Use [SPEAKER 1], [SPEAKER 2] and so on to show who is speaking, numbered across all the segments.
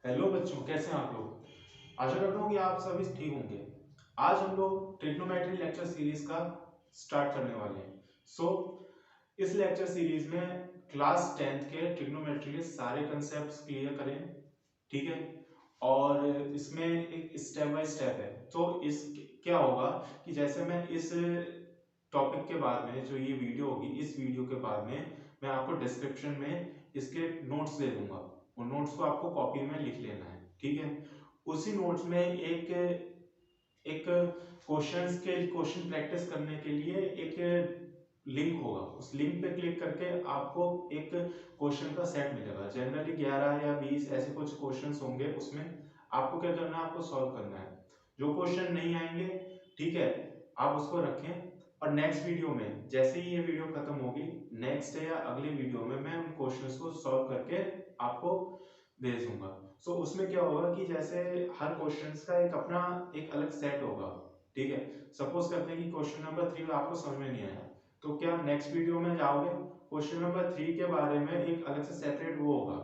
[SPEAKER 1] Hello बच्चों, कैसे हैं आप लोग। आशा करता हूँ कि आप सभी ठीक होंगे। आज हम लोग ट्रिग्नोमेट्री लेक्चर सीरीज का स्टार्ट करने वाले हैं। इस लेक्चर सीरीज में क्लास 10th के ट्रिग्नोमेट्री के सारे कंसेप्ट्स क्लियर करें, ठीक है। और इसमें एक स्टेप बाय स्टेप है। तो इस क्या होगा कि जैसे मैं इस टॉपिक के बाद में जो ये वीडियो होगी, इस वीडियो के बाद में मैं आपको डिस्क्रिप्शन में इसके नोट्स दे दूंगा। उन नोट्स को आपको कॉपी में लिख लेना है, ठीक है। उसी नोट्स में एक एक क्वेश्चन प्रैक्टिस करने के लिए एक लिंक होगा। उस लिंक पे क्लिक करके आपको एक क्वेश्चन का सेट मिलेगा। जनरली 11 या 20 ऐसे कुछ क्वेश्चंस होंगे। उसमें आपको क्या करना है, आपको सॉल्व करना है। जो क्वेश्चन नहीं आएंगे, ठीक है, आप उसको रखें। और नेक्स्ट वीडियो में, जैसे ही ये वीडियो खत्म होगी, नेक्स्ट या अगले वीडियो में मैं उन क्वेश्चंस को सॉल्व करके आपको भेज दूंगा। उसमें क्या होगा कि जैसे हर क्वेश्चंस का एक अपना एक अलग सेट होगा, ठीक है। सपोज करते हैं कि क्वेश्चन नंबर 3 आपको समझ में नहीं आया, तो क्या नेक्स्ट वीडियो में जाओगे, क्वेश्चन नंबर 3 के बारे में एक अलग से सेपरेट वो होगा।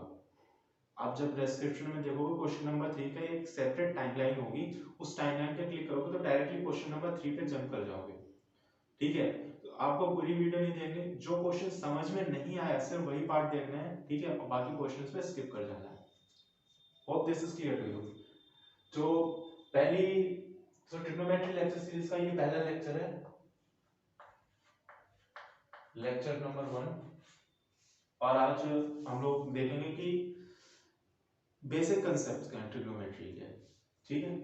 [SPEAKER 1] आप जब डिस्क्रिप्शन में देखोगे, क्वेश्चन नंबर 3 का एक सेपरेट टाइमलाइन होगी। उस टाइमलाइन पे क्लिक करोगे तो डायरेक्टली क्वेश्चन नंबर 3 पे जंप कर जाओगे, ठीक है। तो आपको पूरी वीडियो नहीं देखनी। जो क्वेश्चन समझ में नहीं आया सिर्फ वही पार्ट देखना है, ठीक है, और बाकी क्वेश्चंस पे स्किप कर जाना है। Hope this is clear to you. जो पहली ट्रिग्नोमेट्री लेक्चर सीरीज का ये पहला लेक्चर है, लेक्चर नंबर 1। और आज हम लोग देखेंगे कि बेसिक कंसेप्ट क्या है ट्रिग्नोमेट्री के, ठीक है।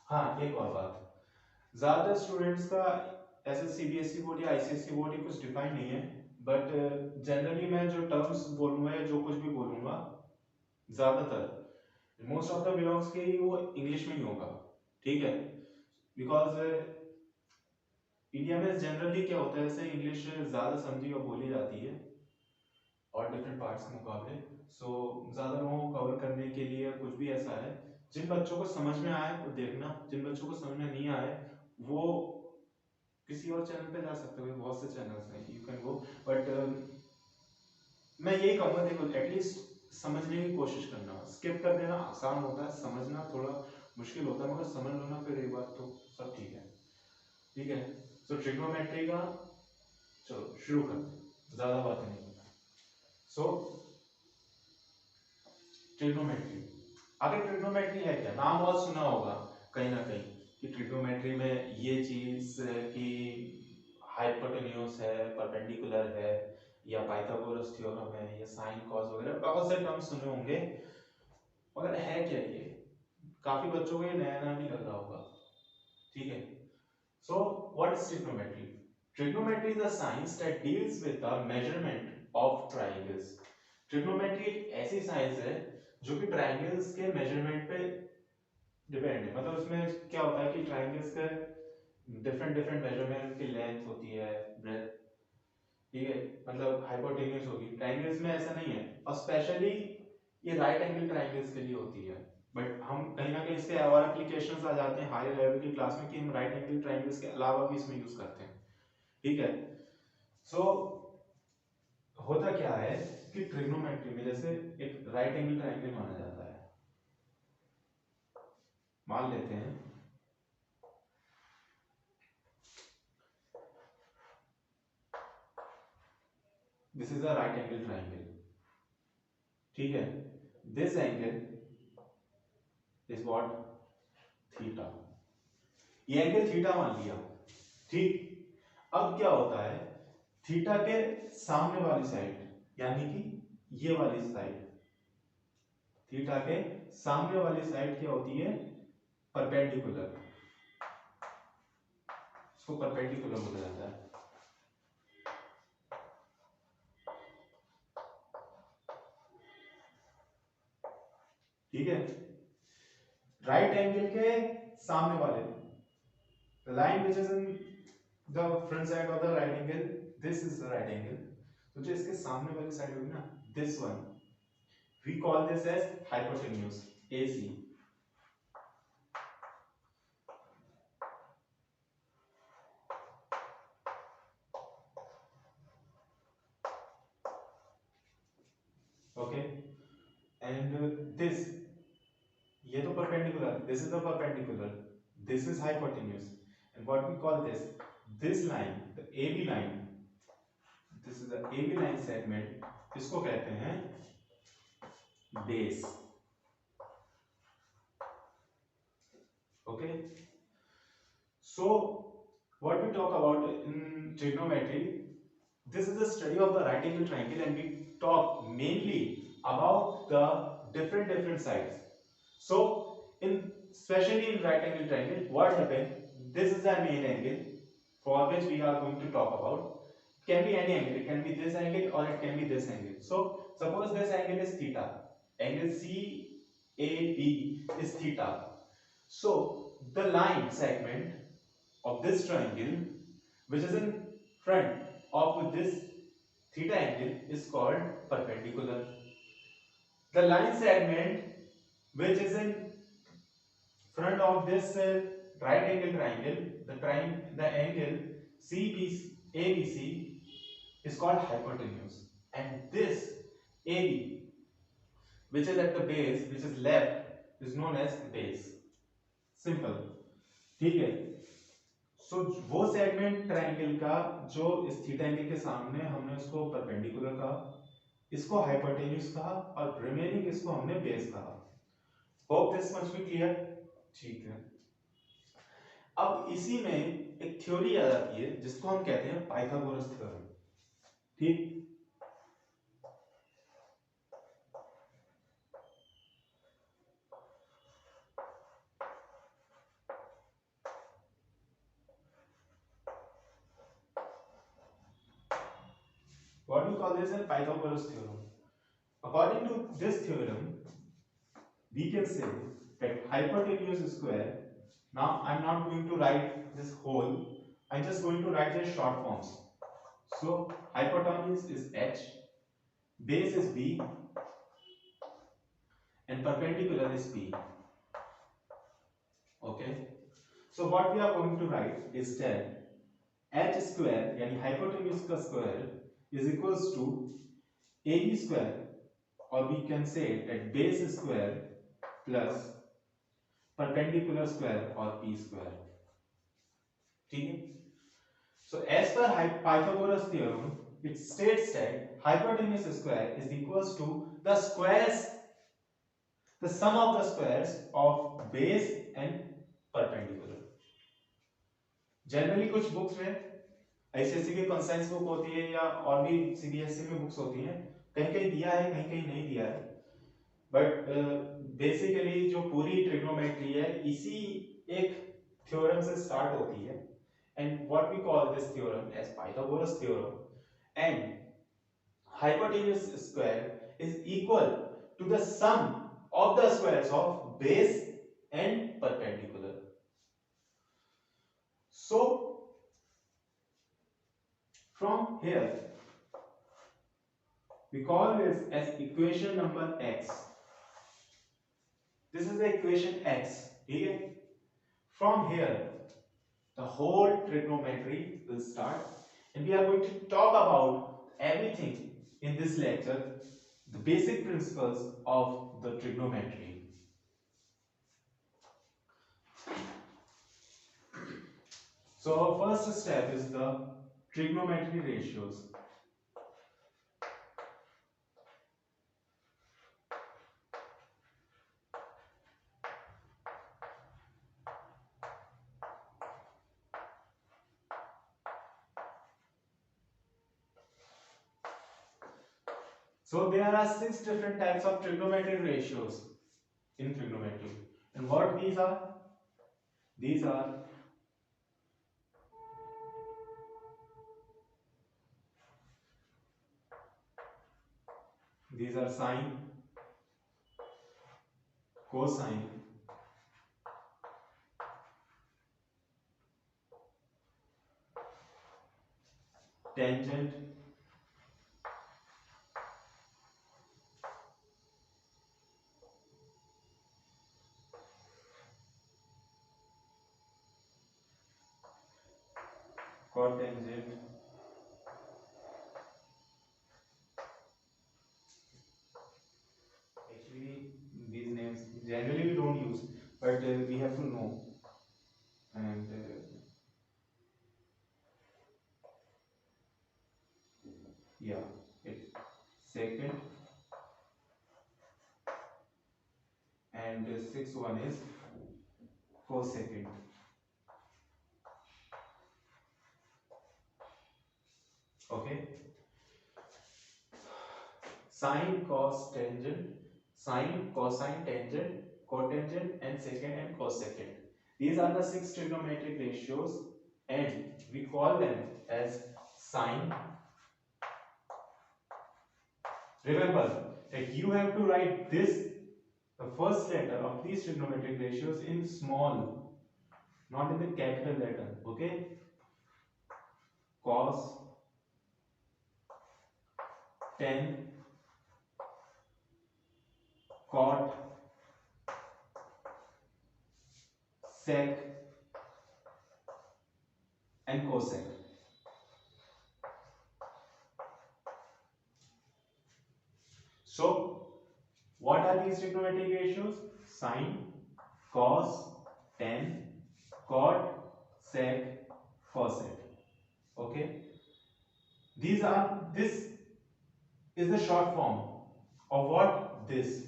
[SPEAKER 1] हाँ, एक और बात, ज्यादातर स्टूडेंट्स का ऐसे सीबीएसई बोर्ड या आईसीएसई बोर्ड ही कुछ डिफाइन नहीं है। बट जनरली मैं जो टर्म्स बोलूंगा या जो कुछ भी बोलूंगा, ज्यादातर मोस्ट ऑफ द बिलोंग्स के ही वो इंग्लिश में ही होगा, ठीक है। बिकॉज इंडिया में जनरली क्या होता है, ऐसे इंग्लिश ज्यादा समझी और बोली जाती है और डिफरेंट पार्ट्स के मुकाबले। ज्यादा लोगों को कवर करने के लिए कुछ भी ऐसा है। जिन बच्चों को समझ में आए वो देखना, जिन बच्चों को समझ में नहीं आए वो किसी और चैनल पे जा सकते हो। बहुत से चैनल्स हैं, यू कैन गो। बट मैं यही कहूँगा, देखो एटलीस्ट समझने की कोशिश करना। स्किप कर देना आसान होता है, समझना थोड़ा मुश्किल होता है, मगर समझ लो ना फिर एक बार तो सब ठीक है, ठीक है। ट्रिग्नोमेट्री का चलो शुरू करते हैं, ज्यादा बातें नहीं करना। सो ट्रिग्नोमेट्री, आगे ट्रिग्नोमेट्री है क्या, नाम बहुत सुना होगा कहीं ना कहीं कि ट्रिग्नोमेट्री में ये चीज कि हाइपोटेन्यूज है, परपेंडिकुलर है, या पाइथागोरस थ्योरम है, या साइन कॉस वगैरह बहुत से टर्म सुने होंगे। मगर है क्या ये, काफी बच्चों को ये नया नया भी लग रहा होगा, ठीक है। So what is trigonometry? Trigonometry is a science that deals with the measurement of triangles. Trigonometry एक ऐसी साइंस है जो कि ट्रायंगल्स के मेजरमेंट पे डिपेंड है। मतलब उसमें क्या होता है कि ट्रायंगल्स के डिफरेंट डिफरेंट मेजरमेंट की लेंथ होती है, ब्रेथ, ठीक है। मतलब हाइपोटेन्यूज होगी, ट्रायंगल्स में ऐसा नहीं है। और स्पेशली ये राइट एंगल ट्रायंगल्स के लिए होती है। बट हम कहीं ना कहीं इसके और एप्लीकेशंस आ जाते हैं हायर लेवल की क्लास में कि हम राइट एंगल ट्रायंगल्स के अलावा भी इसमें यूज करते हैं, ठीक है। सो होता क्या है कि ट्रिग्नोमेट्री में जैसे एक राइट एंगल ट्रायंगल माना जाता है, मान लेते हैं this is a right angle triangle, ठीक है। This angle is what, theta. ये एंगल थीटा मान लिया, ठीक। अब क्या होता है, थीटा के सामने वाली साइड, यानी कि ये वाली साइड, थीटा के सामने वाली साइड क्या होती है, परपेंडिकुलर। इसको परपेंडिकुलर बोला जाता है, ठीक है। राइट एंगल के सामने वाले line which is in the front side of the right angle, this is the right angle. तो जो इसके सामने वाली साइड होगी ना, this one, we call this as hypotenuse, AC। Okay, and this ये तो perpendicular, this is the perpendicular, this is hypotenuse, and what we call this line, the AB line, this is the AB line segment, इसको कहते हैं base. Okay, so what we talk about in trigonometry, this is the study of the right angle triangle, and we talk mainly about the different sides. So in especially in right angle triangle, what happens, this is the main angle for which we are going to talk about. It can be any angle, it can be this angle or it can be this angle. So suppose this angle is theta, angle CAB is theta. So the line segment of this triangle which is in front of this theta angle is called perpendicular. The line segment which is in front of this right angle triangle, the angle ABC is called hypotenuse, and this AB which is at the base, which is left, is known as base. Simple. ठीक है. सो वो segment triangle का जो इस theta angle के सामने, हमने उसको परपेंडिकुलर कहा, इसको हाइपोटेन्यूज कहा, और रिमेनिंग इसको हमने बेस कहा. Hope this much be clear. ठीक है. अब इसी में एक थ्योरी आ जाती है जिसको हम कहते हैं पाइथागोरस थ्योरम. ठीक. What we call this as Pythagoras theorem. According to this theorem, we can say that hypotenuse square. Now I am not going to write this whole, I am just going to write the short forms. So hypotenuse is H, base is B, and perpendicular is P. Okay. So what we are going to write is that H square यानी hypotenuse का square is equals to AB square, or we can say that base square plus perpendicular square or P square. ठीक है. So as per Pythagoras theorem, it states that hypotenuse square is equals to the squares, the sum of the squares of base and perpendicular. Generally कुछ books में ICSE की conscience book होती है या और भी सीबीएसई में बुक्स होती हैं, कहीं कहीं दिया है कहीं कहीं नहीं दिया है, बट बेसिकली जो पूरी ट्रिग्नोमेट्री है इसी एक थ्योरम से स्टार्ट होती है, and what we call this theorem as Pythagoras theorem, and hypotenuse square is equal to the sum of the squares of base and perpendicular. So from here we call this as equation number x. This is the equation x. ठीक है. From here the whole trigonometry will start, and we are going to talk about everything in this lecture, the basic principles of the trigonometry. So our first step is the trigonometry ratios. So there are 6 different types of trigonometric ratios in trigonometry, and what these are? These are sine, cosine, tangent, cotangent, actually these names generally we don't use, but we have to know. And yeah, it's second, and the sixth one is cosecant. Okay, sine, cos, tangent, sine, cosine, tangent, cotangent, and secant and cosecant. These are the six trigonometric ratios, and we call them as sine. Remember that you have to write this, the first letter of these trigonometric ratios, in small, not in the capital letter. Okay, cos, tan, cot, sec, and cosec. So, what are these trigonometric ratios? Sine, cos, tan, cot, sec, cosec. Okay. This is the short form of what? This.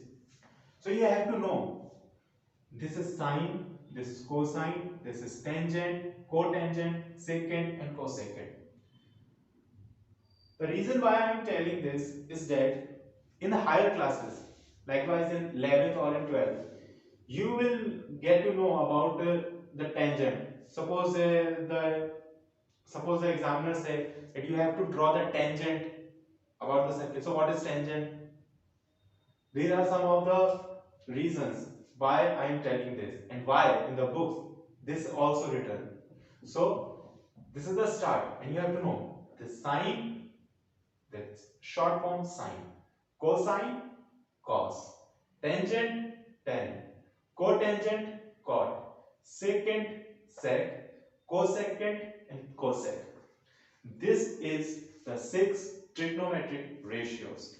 [SPEAKER 1] So you have to know, this is sine, this is cosine, this is tangent, cotangent, secant, and cosecant. The reason why I am telling this is that in the higher classes, likewise in 11th or in 12th, you will get to know about the tangent. Suppose the examiner said that you have to draw the tangent about the circle. So what is tangent? These are some of the reasons why I am telling this, and why in the books this is also written. So this is the start, and you have to know the sine, that's short form sine, cosine, cos, tangent, tan, cotangent, cot, secant, sec, cosecant, and cosec. This is the six trigonometric ratios.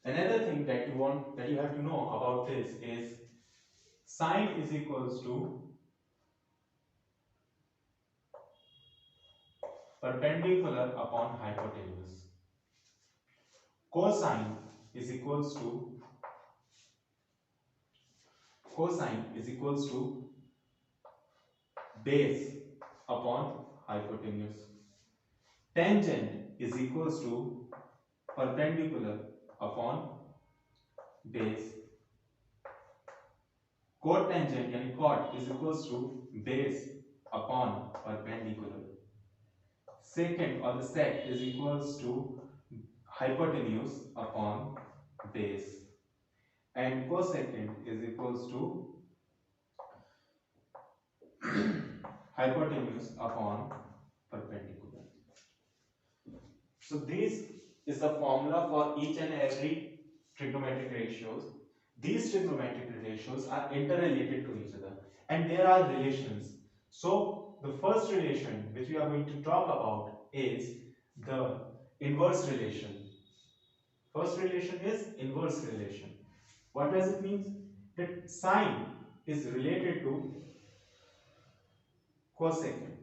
[SPEAKER 1] Another thing that you have to know about this is sine is equals to perpendicular upon hypotenuse. Cosine is equals to base upon hypotenuse. Tangent is equals to perpendicular upon base. Cotangent yani cot is equals to base upon perpendicular. Secant or the sec is equals to hypotenuse upon base, and cosecant is equals to hypotenuse upon perpendicular. So this is the formula for each and every trigonometric ratios. These trigonometric ratios are interrelated to each other, and there are relations. So the first relation which we are going to talk about is the inverse relation. First relation is inverse relation. What does it mean? That sine is related to cosecant.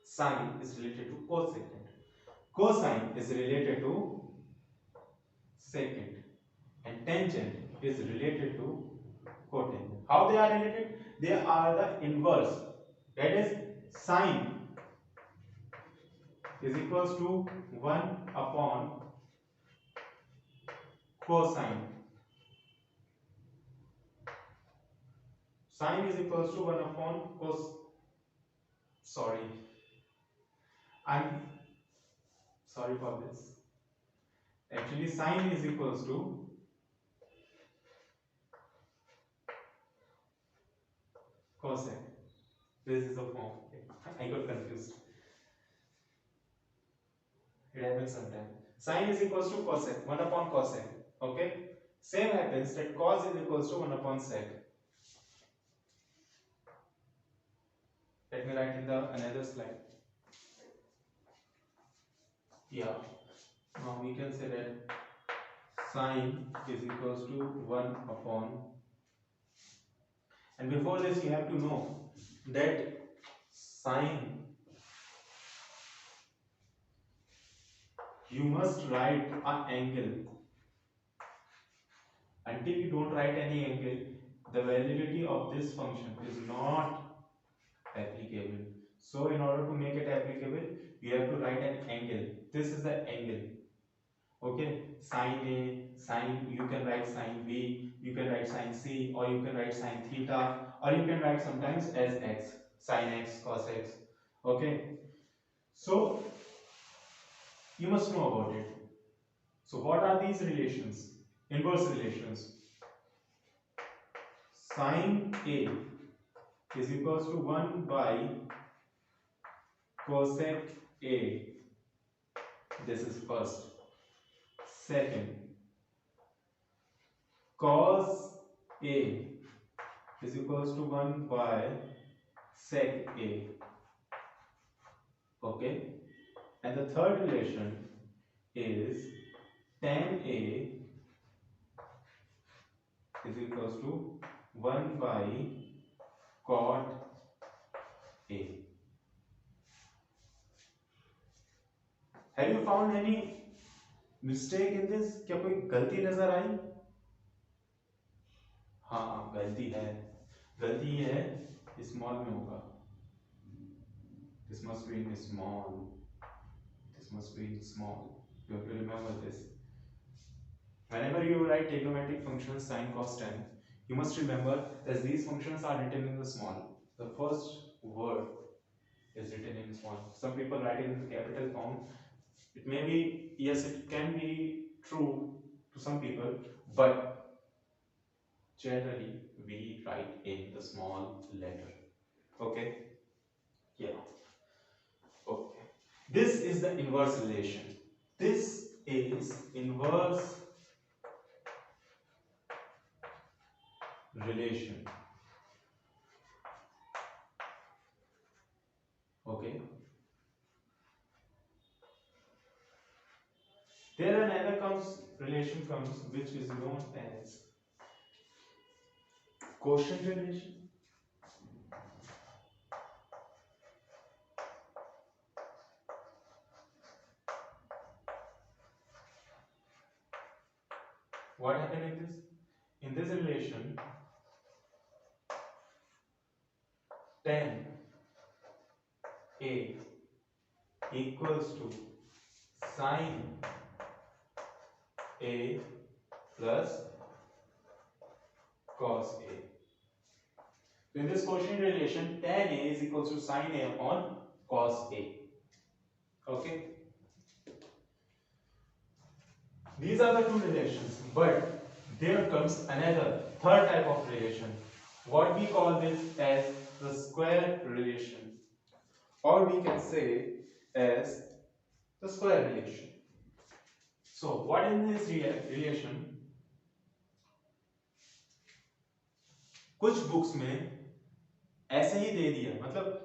[SPEAKER 1] Sine is related to cosecant. Cosine is related to secant. And tangent is related to cotangent. How they are related? They are the inverse. That is, sine is equals to 1 upon cosine. Sine is equals to 1 upon cos. Sorry. I'm sorry for this. Actually, sine is equals to cosec. This is the form. I got confused. It happens sometimes. Sine is equals to cosec. 1 upon cosec. Okay. Same happens that cos is equals to 1 upon sec. Let me write in the another slide. Yeah. Now we can say that sine is equals to 1 upon, and before this you have to know that sine, you must write an angle. Until you don't write any angle, the validity of this function is not applicable. So in order to make it applicable, you have to write an angle. This is the angle. Okay, sine A, sine, you can write sine B, you can write sine C, or you can write sine theta, or you can write sometimes as x, sine x, cos x. Okay, so you must know about it. So what are these relations? Inverse relations. Sine A is equals to 1 by cosec A. This is first. Second, cos A is equals to 1 by sec A. Okay, and the third relation is tan A is equals to 1 by cot A. Have you found any mistake in this? क्या कोई गलती नजर आई? हाँ, गलती है. गलती ये है स्मॉल में होगा. This must be in small. This must be in small. You have to remember this. Whenever you write trigonometric functions sin, cos, tan, you must remember that these functions are written in the small. The first word is written in small. Some people write it in the capital form. It may be, yes, it can be true to some people, but generally we write in the small letter. Okay? Yeah. Okay. This is the inverse relation. This is inverse relation. Okay. There another relation comes which is known as quotient relation. What happened in this? In this relation, tan A equals to sine A plus cos A. So in this quotient relation, tan A is equals to sine A upon cos A. Okay. These are the two relations, but there comes another third type of relation. What we call this as the square relation, or we can say as the square relation. So what is this relation? कुछ books में ऐसे ही दे दिया, मतलब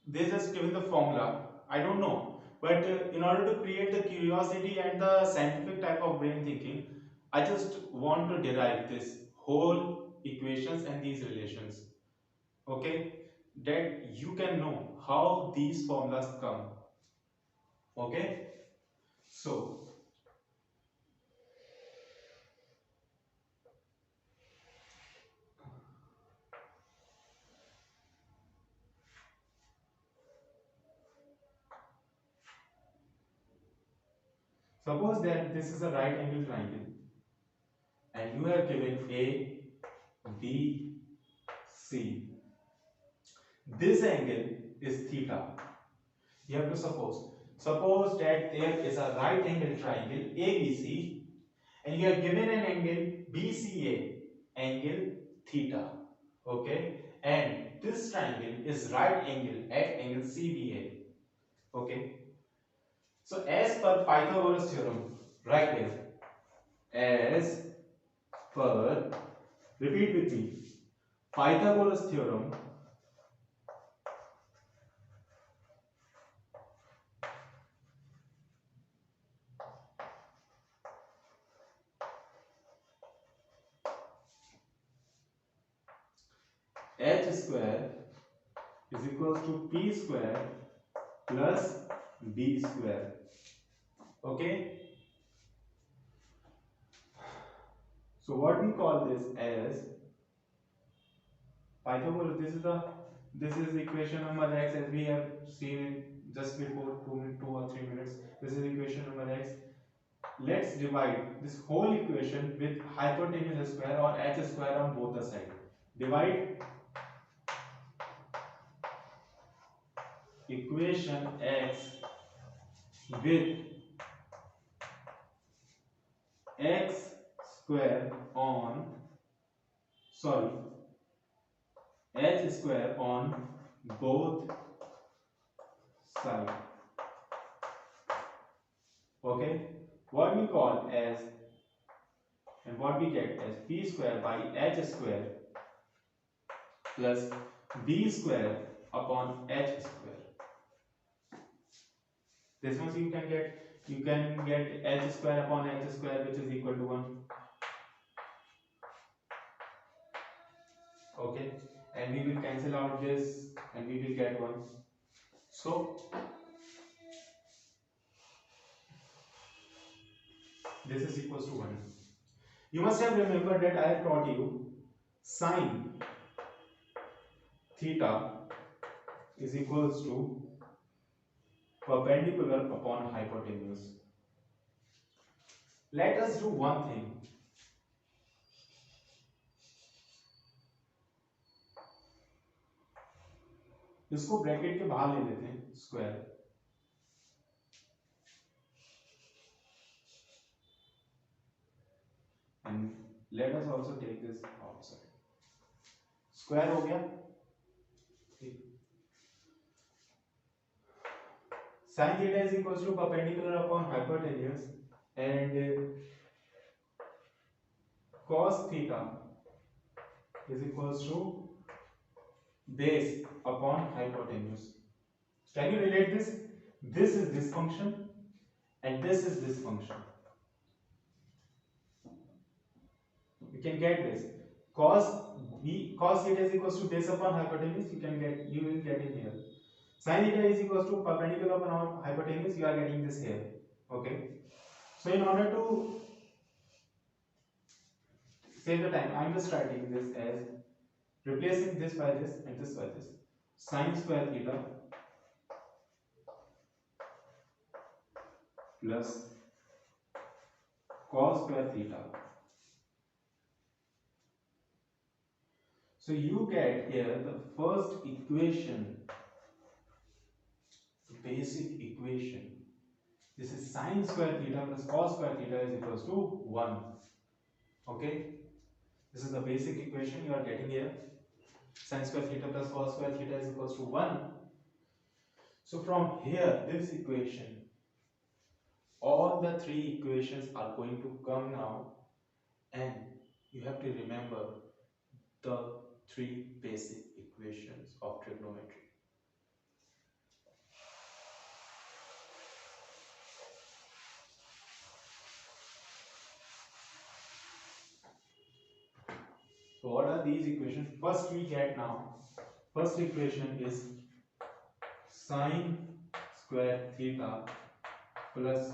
[SPEAKER 1] they just given the formula. I don't know, but in order to create the curiosity and the scientific type of brain thinking, I just want to derive this whole equations and these relations. Okay, that you can know how these formulas come. Okay, so suppose that this is a right angle triangle and you have given A, B, C. This angle is theta. You have to suppose that there is a right angle triangle ABC and you have given an angle BCA, angle theta. Okay, and this triangle is right angle at angle CBA. Okay, so as per Pythagoras theorem, write it as पर repeat with me, Pythagoras theorem h square is equals to p square plus b square. Okay, so what we call this as Pythagoras. This is equation number x, as we have seen it just before 2 or 3 minutes. This is equation number x. Let's divide this whole equation with hypotenuse square or h square on both the sides. Divide equation x with x square on, sorry, h square on both sides. Okay, what we call as, and what we get as p square by h square plus b square upon h square. This much you can get h square upon h square, which is equal to 1. Okay, and we will cancel out this and we will get 1. So this is equals to 1. You must have remembered that I have taught you sine theta is equals to perpendicular upon hypotenuse. Let us do one thing. इसको bracket के बाहर ले लेते हैं, square, and let us also take this outside. Square हो गया, ठीक. Sin theta is equals to perpendicular upon hypotenuse, and cos theta is equals to base upon hypotenuse. Can you relate this? This is this function and this is this function. You can get this. Cos theta is equals to base upon hypotenuse. You will get it here. Sin theta is equals to perpendicular upon hypotenuse. You are getting this here. Okay. So in order to save the time, I am just writing this as replacing this by this and this by this. Sin square theta plus cos square theta. So you get here the first equation, the basic equation. This is sin square theta plus cos square theta is equals to 1. Okay, this is the basic equation you are getting here. Sin square theta plus cos square theta is equals to 1. So from here, this equation, all the 3 equations are going to come now, and you have to remember the 3 basic equations of trigonometry. So what are these equations? First we get now, first equation is sin square theta plus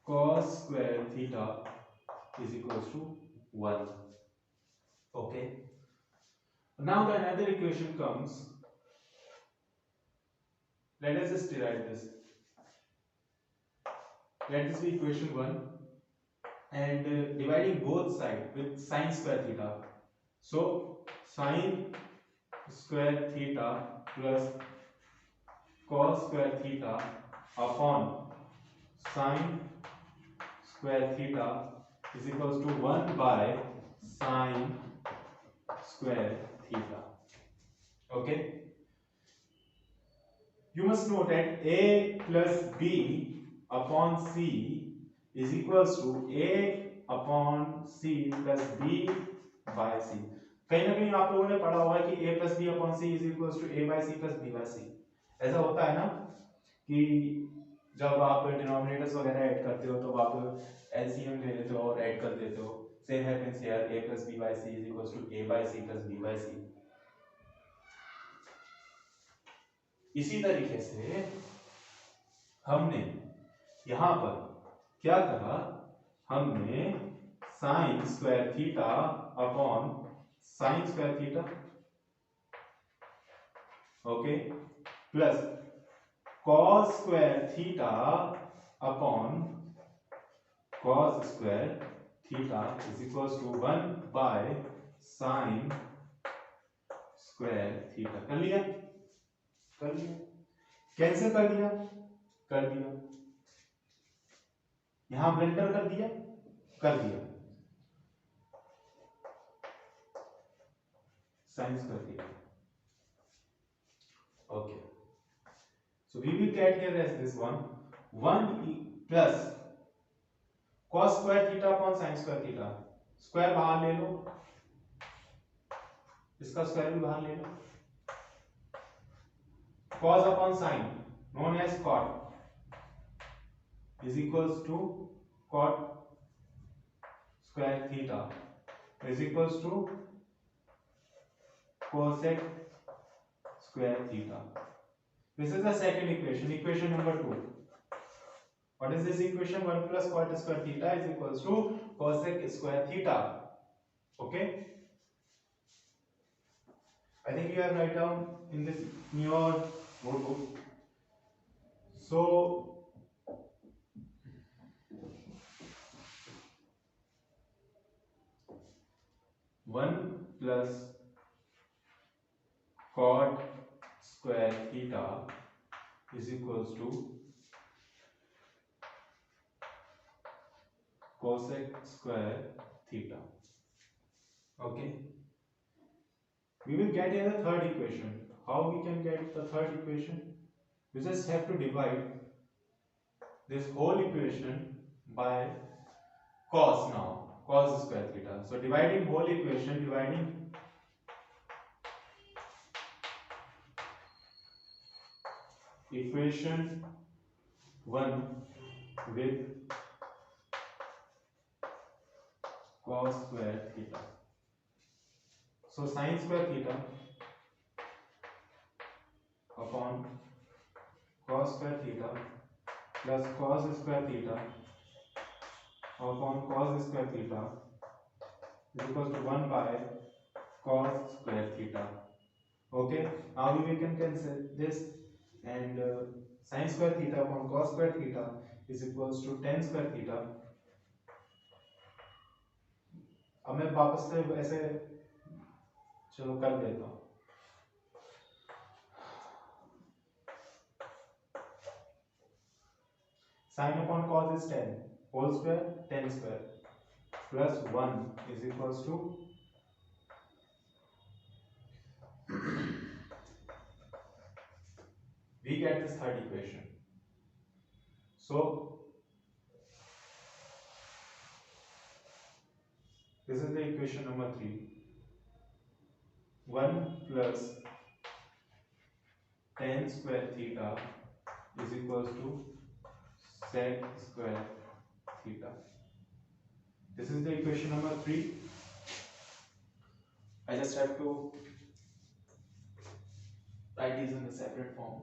[SPEAKER 1] cos square theta is equals to 1. Okay. Now the another equation comes. Let us just derive this. Let this be equation 1, and dividing both sides with sin square theta. So sin square theta plus cos square theta upon sin square theta is equals to 1 by sin square theta. Okay. You must know that a plus b upon c is equals to a upon C plus B by C. कहीं ना कहीं आप लोगों ने पढ़ा होगा कि a plus B upon C is equal to a by C plus b by C. ऐसा होता है ना कि जब आप डिनोमिनेटर्स वगैरह ऐड करते हो तो आप एलसीएम ले लेते हो और ऐड कर देते हो। Same happens here, a plus B by C is equal to a by C plus b by C. इसी तरीके से हमने यहां पर क्या करा, हमने sine square theta upon sine square theta, okay, plus cos square theta upon cos square theta is equal to 1 by sine square theta. कर लिया, कर लिया, कैंसिल कर दिया, कर दिया, यहां ब्लेंडर कर दिया, कर दिया, sign square theta. Okay, so we will get here as this one plus cos square theta upon sin square theta। Square बाहर ले लो, इसका स्क्वायर भी बाहर ले लो। cos upon sin known as cot is equals to cot square theta is equals to cosec square theta। This is the second equation, equation number 2। What is this equation? 1 plus cot square theta is equals to cosec square theta। Okay, I think you have write down in this in your notebook। So 1 plus cot square theta is equals to cosec square theta। Okay, we will get here the third equation। How we can get the third equation? We just have to divide this whole equation by cos now, cos square theta। So dividing whole equation, dividing equation 1 with cos square theta। So sin square theta upon cos square theta plus cos square theta upon cos square theta is equal to 1 by cos square theta। Okay, now we can cancel this, and sin square theta upon cos square theta is equals to tan square theta। अब मैं वापस से ऐसे चलो कर देता हूँ। Sin upon cos is tan whole square, tan square plus 1 is equals to we get this third equation। So this is the equation number 3। 1 plus tan square theta is equals to sec square theta। This is the equation number 3। I just have to write these in the separate form।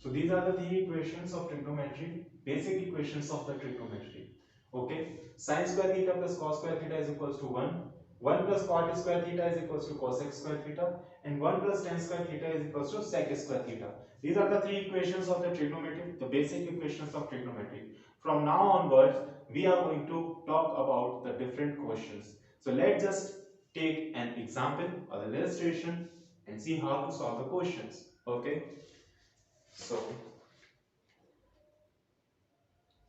[SPEAKER 1] So these are the three equations of trigonometry, basic equations of the trigonometry। Okay, sin square theta plus cos square theta is equals to 1, 1 plus cot square theta is equals to cosec square theta, and 1 plus tan square theta is equals to sec square theta। These are the three equations of the trigonometry, the basic equations of trigonometry। From now onwards, we are going to talk about the different questions। So let's just take an example or an illustration and see how to solve the questions। Okay, so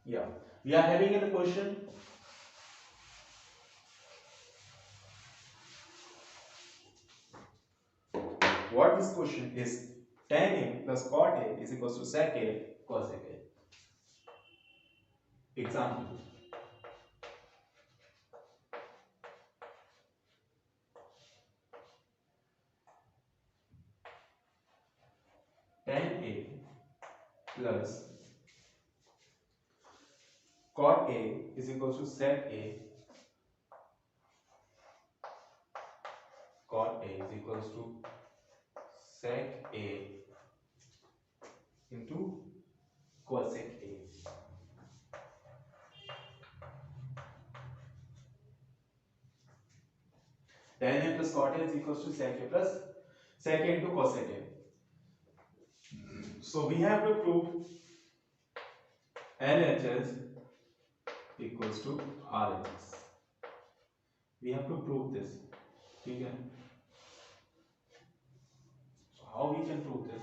[SPEAKER 1] yeah, we are having a question. What this question is, tan A plus cot A is equals to sec A cosec A. Example. Tan A plus cot A is equals to sec A. Cot A is equals to sec A into cosec A. Tan A plus cot A is equals to sec A plus sec A into cosec A. So we have to prove LHS equals to RHS. We have to prove this. Okay. So how we can prove this?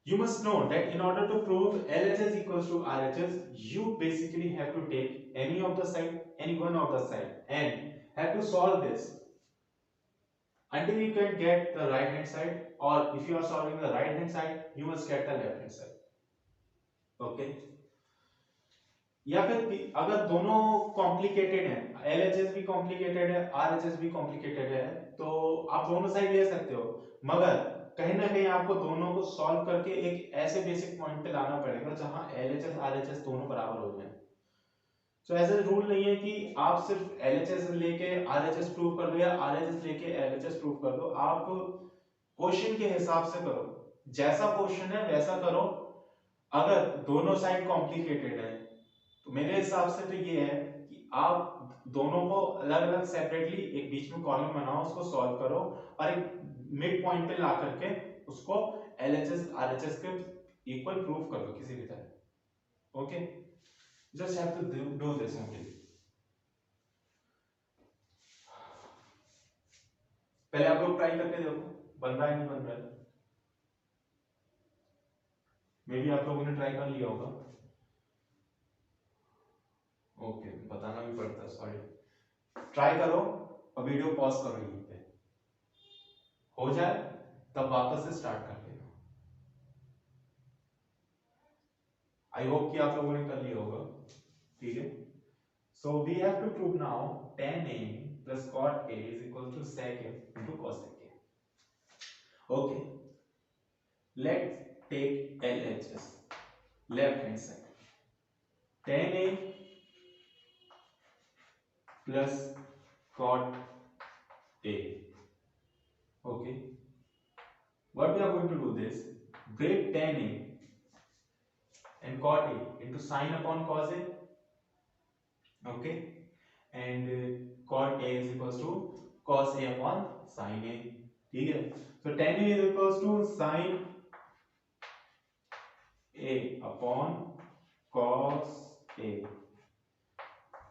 [SPEAKER 1] You must know that in order to prove LHS equals to RHS, you basically have to take any of the side, any one of the side, and have to solve this until you can get the right hand side, or if you are solving the right hand side, you must get the left hand side. Okay. या फिर अगर दोनों complicated है, LHS भी complicated है, RHS भी complicated है, तो आप दोनों साइड ले सकते हो, मगर कहीं ना कहीं आपको दोनों को सॉल्व करके एक ऐसे बेसिक पॉइंट पे लाना पड़ेगा जहां एलएचएस आरएचएस दोनों बराबर हो जाए। तो ऐसा रूल नहीं है कि आप सिर्फ एलएचएस लेके आरएचएस प्रूव कर दो या आरएचएस लेके एलएचएस प्रूव कर दो। आप क्वेश्चन के हिसाब से करो, जैसा क्वेश्चन है वैसा करो। अगर दोनों साइड कॉम्प्लिकेटेड है तो मेरे हिसाब से तो ये है कि आप दोनों को अलग अलग सेपरेटली एक बीच में कॉलम बनाओ, उसको सॉल्व करो और एक मिड पॉइंट पे ला करके उसको एलएचएस आरएचएस के इक्वल प्रूफ कर दो किसी भी तरह। Okay, just have to do this only. पहले आप लोग ट्राई करके देखो बन रहा है नहीं बन रहा है। मे बी आप लोगों ने ट्राई कर लिया होगा। ओके, बताना भी पड़ता है, सॉरी। ट्राई करो और वीडियो पॉज करो, यहीं पे हो जाए तब वापस से स्टार्ट कर लेना। आई होप कि आप लोगों ने कर लिया होगा। ठीक है, so we have to prove now tan A plus cot A is equal to sec A into cosec A. Okay, let's take LHS, left hand side. Tan A plus cot A. Okay, what we are going to do this, break tan A and cot A into sin upon cos A. Okay, and cot A is equals to cos A upon sin A. ठीक है, so tan A is equals to sin A upon cos A.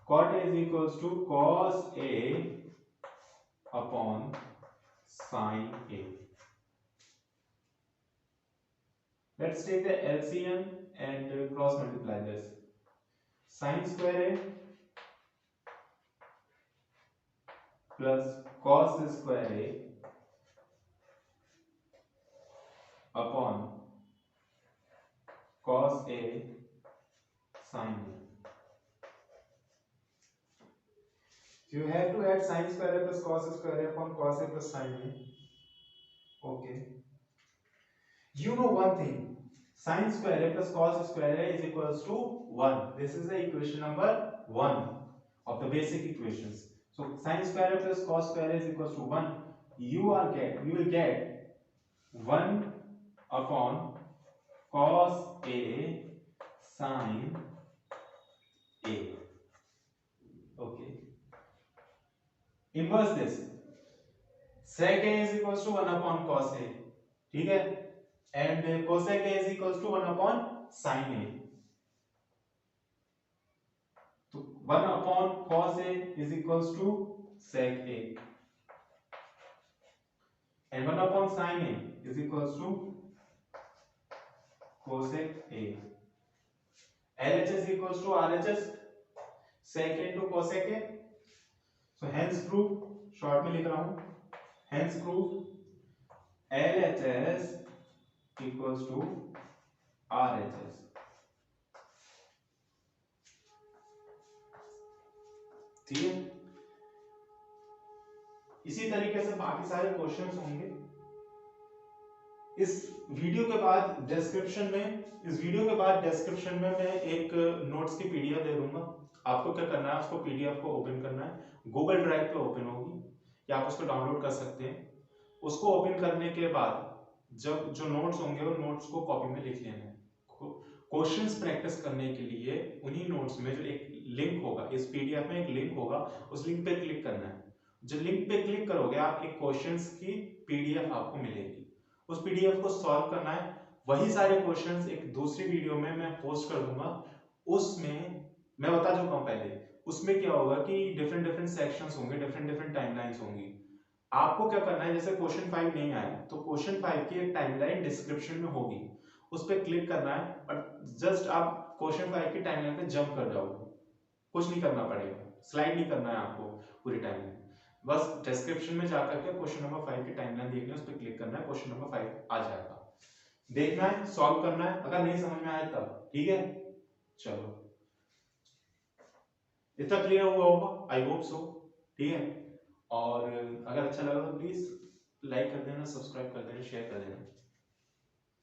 [SPEAKER 1] Cot A is equals to cos A upon sin A. Let's take the LCM and cross multiply this. Sin square A plus cos square A upon cos A sin A. So you have to add sin square A plus cos square A upon cos A plus sin A. Okay. You know one thing, sin square A plus cos square A is equals to 1. This is the equation number 1 of the basic equations. So sin square A plus cos square A is equals to 1. You will get 1 upon cos A sin A. Okay. Inverse this. Sec A is equals to 1 upon cos A. ठीक है, and cosec A is equals to 1 upon sin A. तो 1 upon cos A is equals to sec A, and 1 upon sin A is equals to cosec A. LHS is equals to RHS, sec A into cosec A. So hence proof, short में लिख रहा हूं, hence proof LHS equals to RHS। ठीक है, इसी तरीके से बाकी सारे क्वेश्चंस होंगे। इस वीडियो के बाद डिस्क्रिप्शन में मैं एक नोट्स की पीडीएफ दे दूंगा। आपको क्या करना है, उसको पीडीएफ को ओपन करना है, गूगल ड्राइव पे ओपन होगी या आप उसको डाउनलोड कर सकते हैं। उसको ओपन करने के बाद जब जो नोट्स होंगे वो नोट्स को कॉपी में लिख लेना है। क्वेश्चंस प्रैक्टिस करने के लिए उन्हीं नोट्स में जो एक लिंक होगा, इस पीडीएफ में एक लिंक होगा, उस लिंक पे क्लिक करना है। जो लिंक पे क्लिक करोगे आप, एक क्वेश्चंस की पीडीएफ आपको मिलेगी, उस पीडीएफ को सॉल्व करना है। वही सारे क्वेश्चंस एक दूसरी वीडियो में मैं पोस्ट कर दूंगा, उसमें मैं बता चुका हूं पहले। उसमें क्या होगा कि डिफरेंट डिफरेंट सेक्शंस होंगे, डिफरेंट डिफरेंट टाइमलाइंस होंगी। आपको क्या करना है, जैसे क्वेश्चन 5 नहीं आया तो क्वेश्चन 5 की एक टाइमलाइन डिस्क्रिप्शन में होगी, उस पर क्लिक करना है और जस्ट आप क्वेश्चन 5 की टाइमलाइन पे जंप कर जाओगे। कुछ नहीं करना पड़ेगा, स्लाइड नहीं करना है आपको पूरी टाइमलाइन, बस डिस्क्रिप्शन में जाकर के क्वेश्चन नंबर 5 की टाइमलाइन देखनी है, उस पर क्लिक करना है, क्वेश्चन नंबर 5 आ जाएगा। देखना है, सॉल्व करना है, अगर नहीं समझ में आया तब। ठीक है, चलो इतना क्लियर हुआ होगा, आई होप सो। ठीक है, और अगर अच्छा लगा तो प्लीज लाइक कर देना, सब्सक्राइब कर देना, शेयर कर देना।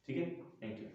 [SPEAKER 1] ठीक है, थैंक यू।